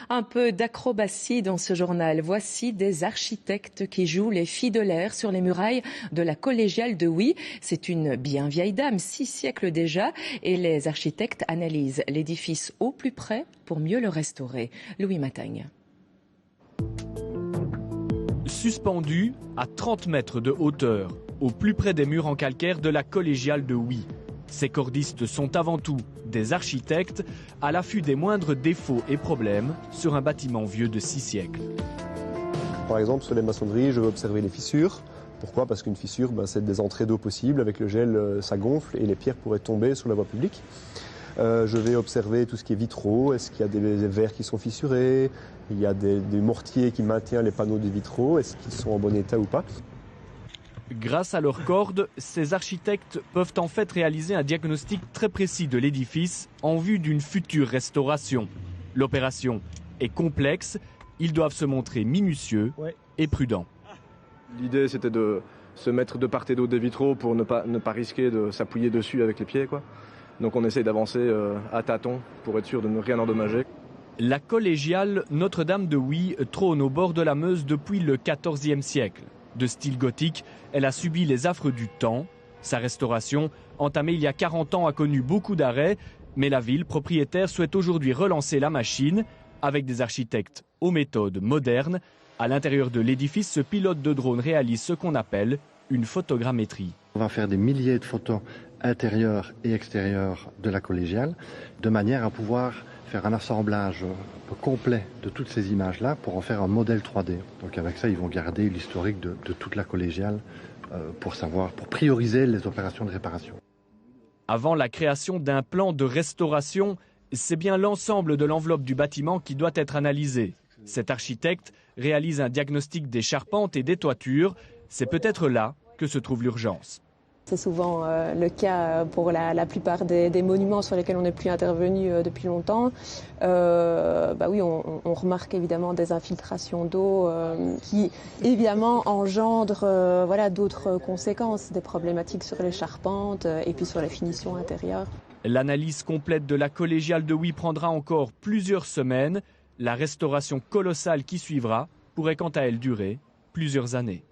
Un peu d'acrobatie dans ce journal. Voici des architectes qui jouent les filles de l'air sur les murailles de la collégiale de Huy. C'est une bien vieille dame, 6 siècles déjà, et les architectes analysent l'édifice au plus près pour mieux le restaurer. Louis Matagne. Suspendu à 30 mètres de hauteur, au plus près des murs en calcaire de la collégiale de Huy. Ces cordistes sont avant tout des architectes à l'affût des moindres défauts et problèmes sur un bâtiment vieux de 6 siècles. Par exemple, sur les maçonneries, je vais observer les fissures. Pourquoi? Parce qu'une fissure, c'est des entrées d'eau possibles. Avec le gel, ça gonfle et les pierres pourraient tomber sur la voie publique. Je vais observer tout ce qui est vitraux. Est-ce qu'il y a des verres qui sont fissurés? Il y a des mortiers qui maintiennent les panneaux des vitraux. Est-ce qu'ils sont en bon état ou pas? Grâce à leurs cordes, ces architectes peuvent en fait réaliser un diagnostic très précis de l'édifice en vue d'une future restauration. L'opération est complexe, ils doivent se montrer minutieux et prudents. L'idée, c'était de se mettre de part et d'autre des vitraux pour ne pas risquer de s'appuyer dessus avec les pieds, quoi. Donc on essaye d'avancer à tâtons pour être sûr de ne rien endommager. La collégiale Notre-Dame de Huy trône au bord de la Meuse depuis le XIVe siècle. De style gothique, elle a subi les affres du temps. Sa restauration, entamée il y a 40 ans, a connu beaucoup d'arrêts, mais la ville propriétaire souhaite aujourd'hui relancer la machine avec des architectes aux méthodes modernes. À l'intérieur de l'édifice, ce pilote de drone réalise ce qu'on appelle une photogrammétrie. On va faire des milliers de photos intérieures et extérieures de la collégiale, de manière à pouvoir faire un assemblage complet de toutes ces images-là pour en faire un modèle 3D. Donc avec ça, ils vont garder l'historique de toute la collégiale pour prioriser les opérations de réparation. Avant la création d'un plan de restauration, c'est bien l'ensemble de l'enveloppe du bâtiment qui doit être analysé. Cet architecte réalise un diagnostic des charpentes et des toitures. C'est peut-être là que se trouve l'urgence. C'est souvent le cas pour la plupart des monuments sur lesquels on n'est plus intervenu depuis longtemps. Oui, on remarque évidemment des infiltrations d'eau qui évidemment engendrent d'autres conséquences, des problématiques sur les charpentes et puis sur les finitions intérieures. L'analyse complète de la collégiale de Huy prendra encore plusieurs semaines. La restauration colossale qui suivra pourrait quant à elle durer plusieurs années.